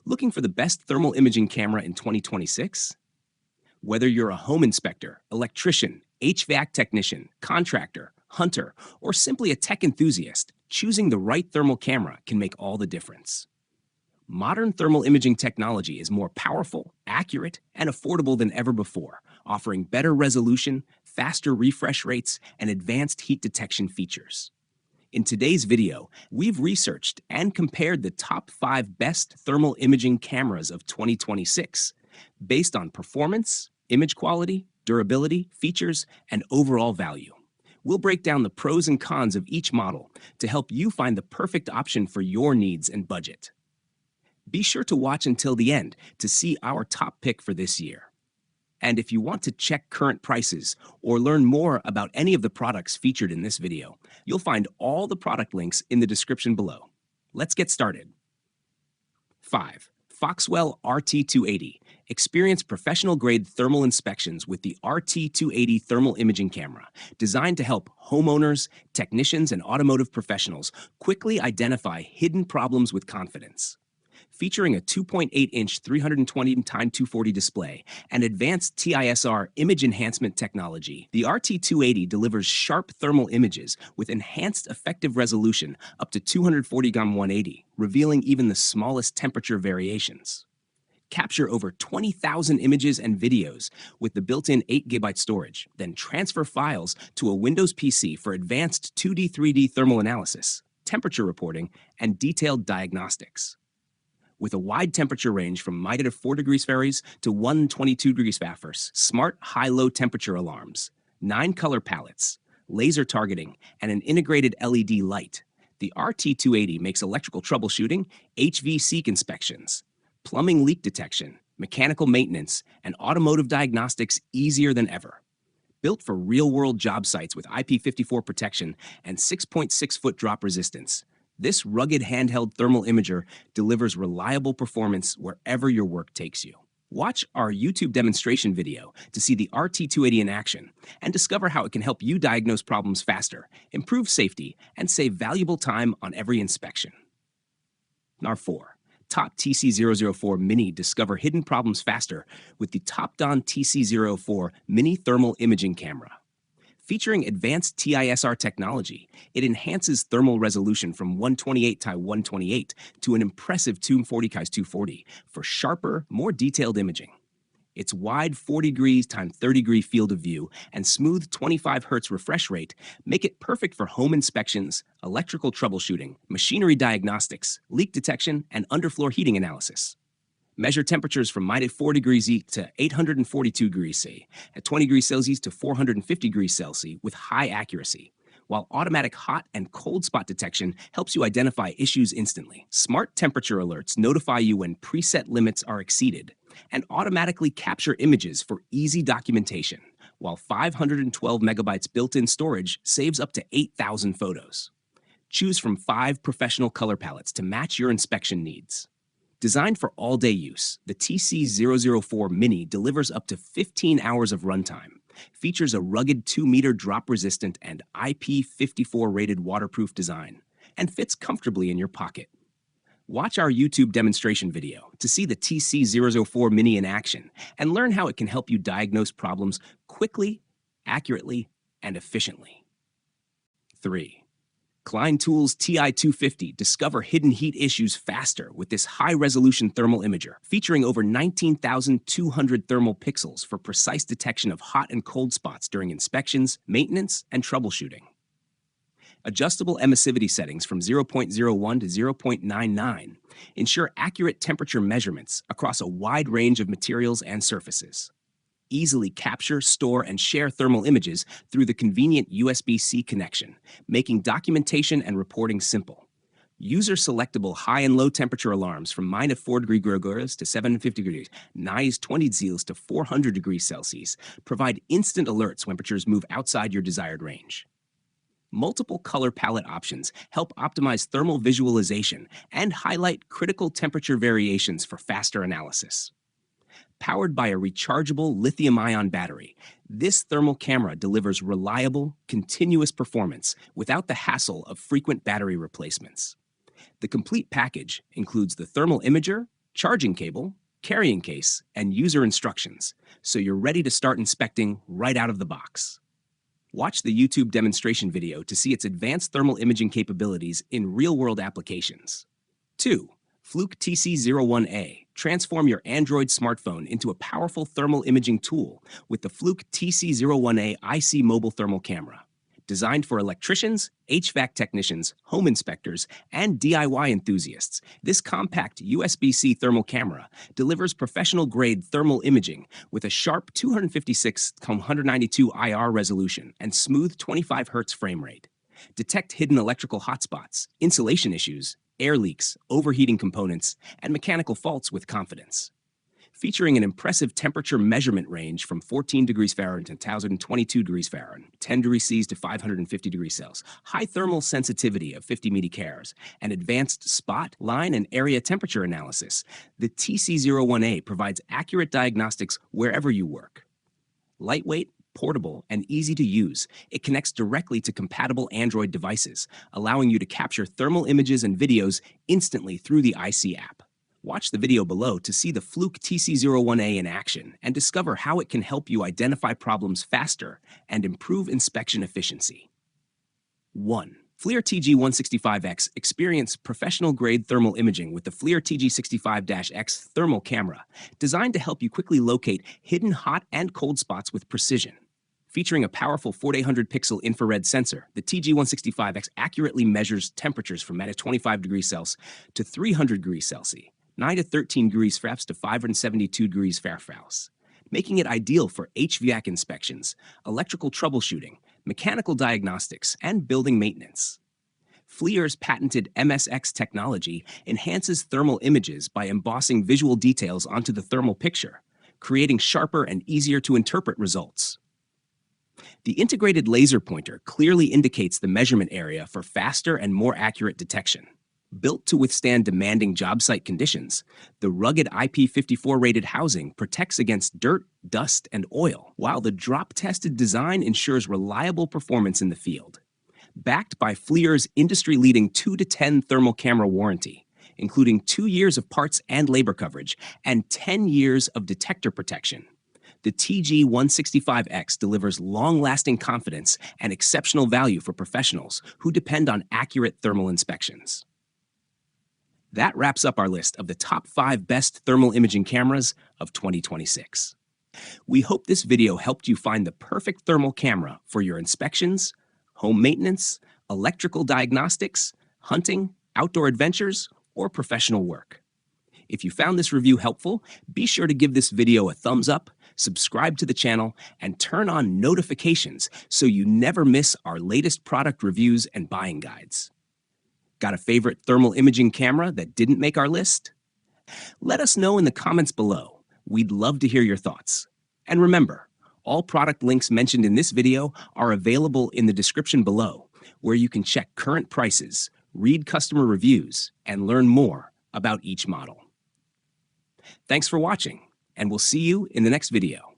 Looking for the best thermal imaging camera in 2026? Whether you're a home inspector, electrician, HVAC technician, contractor, hunter, or simply a tech enthusiast, choosing the right thermal camera can make all the difference. Modern thermal imaging technology is more powerful, accurate, and affordable than ever before, offering better resolution, faster refresh rates, and advanced heat detection features. In today's video, we've researched and compared the top 5 best thermal imaging cameras of 2026 based on performance, image quality, durability, features, and overall value. We'll break down the pros and cons of each model to help you find the perfect option for your needs and budget. Be sure to watch until the end to see our top pick for this year. And if you want to check current prices or learn more about any of the products featured in this video, you'll find all the product links in the description below. Let's get started. 5. Foxwell RT280. Experience professional-grade thermal inspections with the RT280 thermal imaging camera, designed to help homeowners, technicians, and automotive professionals quickly identify hidden problems with confidence. Featuring a 2.8-inch 320x240 display and advanced TISR image enhancement technology, the RT280 delivers sharp thermal images with enhanced effective resolution up to 240x180, revealing even the smallest temperature variations. Capture over 20,000 images and videos with the built-in 8GB storage, then transfer files to a Windows PC for advanced 2D, 3D thermal analysis, temperature reporting, and detailed diagnostics. With a wide temperature range from -4 degrees Fahrenheit to 122 degrees Fahrenheit, smart high-low temperature alarms, 9 color palettes, laser targeting, and an integrated LED light, the RT280 makes electrical troubleshooting, HVAC inspections, plumbing leak detection, mechanical maintenance, and automotive diagnostics easier than ever. Built for real-world job sites with IP54 protection and 6.6-foot drop resistance, this rugged handheld thermal imager delivers reliable performance wherever your work takes you. Watch our YouTube demonstration video to see the RT280 in action and discover how it can help you diagnose problems faster, improve safety, and save valuable time on every inspection. Number 4. Top TC004 Mini. Discover hidden problems faster with the Topdon TC004 Mini Thermal Imaging Camera. Featuring advanced TISR technology, it enhances thermal resolution from 128x128 to an impressive 240x240 for sharper, more detailed imaging. Its wide 40 degrees x 30 degree field of view and smooth 25 Hz refresh rate make it perfect for home inspections, electrical troubleshooting, machinery diagnostics, leak detection, and underfloor heating analysis. Measure temperatures from -4 degrees C to 842 degrees C, at 20 degrees Celsius to 450 degrees Celsius with high accuracy, while automatic hot and cold spot detection helps you identify issues instantly. Smart temperature alerts notify you when preset limits are exceeded and automatically capture images for easy documentation, while 512 megabytes built-in storage saves up to 8,000 photos. Choose from 5 professional color palettes to match your inspection needs. Designed for all-day use, the TC004 Mini delivers up to 15 hours of runtime, features a rugged 2-meter drop-resistant and IP54-rated waterproof design, and fits comfortably in your pocket. Watch our YouTube demonstration video to see the TC004 Mini in action and learn how it can help you diagnose problems quickly, accurately, and efficiently. 3. Klein Tools TI250. Discover hidden heat issues faster with this high-resolution thermal imager, featuring over 19,200 thermal pixels for precise detection of hot and cold spots during inspections, maintenance, and troubleshooting. Adjustable emissivity settings from 0.01 to 0.99 ensure accurate temperature measurements across a wide range of materials and surfaces. Easily capture, store, and share thermal images through the convenient USB-C connection, making documentation and reporting simple. User-selectable high and low temperature alarms from -4 degrees to 750 degrees, -20 degrees to 400 degrees Celsius provide instant alerts when temperatures move outside your desired range. Multiple color palette options help optimize thermal visualization and highlight critical temperature variations for faster analysis. Powered by a rechargeable lithium-ion battery, this thermal camera delivers reliable, continuous performance without the hassle of frequent battery replacements. The complete package includes the thermal imager, charging cable, carrying case, and user instructions, so you're ready to start inspecting right out of the box. Watch the YouTube demonstration video to see its advanced thermal imaging capabilities in real-world applications. 2. Fluke TC01A. Transform your Android smartphone into a powerful thermal imaging tool with the Fluke TC01A IC mobile thermal camera. Designed for electricians, HVAC technicians, home inspectors, and DIY enthusiasts, this compact USB-C thermal camera delivers professional-grade thermal imaging with a sharp 256x192 IR resolution and smooth 25 Hz frame rate. Detect hidden electrical hotspots, insulation issues, air leaks, overheating components, and mechanical faults with confidence. Featuring an impressive temperature measurement range from 14 degrees Fahrenheit to 1022 degrees Fahrenheit, 10 degrees Celsius to 550 degrees Celsius, high thermal sensitivity of 50 millikelvins, and advanced spot, line, and area temperature analysis, the TC01A provides accurate diagnostics wherever you work. Lightweight, portable, and easy to use, it connects directly to compatible Android devices, allowing you to capture thermal images and videos instantly through the IC app. Watch the video below to see the Fluke TC01A in action and discover how it can help you identify problems faster and improve inspection efficiency. 1. FLIR TG165X. Experience professional-grade thermal imaging with the FLIR TG65-X thermal camera, designed to help you quickly locate hidden hot and cold spots with precision. Featuring a powerful 4800-pixel infrared sensor, the TG165X accurately measures temperatures from -25 degrees Celsius to 300 degrees Celsius, 9 to 13 degrees Fahrenheit to 572 degrees Fahrenheit, making it ideal for HVAC inspections, electrical troubleshooting, mechanical diagnostics, and building maintenance. FLIR's patented MSX technology enhances thermal images by embossing visual details onto the thermal picture, creating sharper and easier to interpret results. The integrated laser pointer clearly indicates the measurement area for faster and more accurate detection. Built to withstand demanding job site conditions, the rugged IP54 rated housing protects against dirt, dust, and oil, while the drop-tested design ensures reliable performance in the field. Backed by FLIR's industry-leading 2 to 10 thermal camera warranty, including 2 years of parts and labor coverage and 10 years of detector protection, the TG165X delivers long-lasting confidence and exceptional value for professionals who depend on accurate thermal inspections. That wraps up our list of the top 5 best thermal imaging cameras of 2026. We hope this video helped you find the perfect thermal camera for your inspections, home maintenance, electrical diagnostics, hunting, outdoor adventures, or professional work. If you found this review helpful, be sure to give this video a thumbs up, subscribe to the channel, and turn on notifications so you never miss our latest product reviews and buying guides. Got a favorite thermal imaging camera that didn't make our list? Let us know in the comments below. We'd love to hear your thoughts. And remember, all product links mentioned in this video are available in the description below, where you can check current prices, read customer reviews, and learn more about each model. Thanks for watching, and we'll see you in the next video.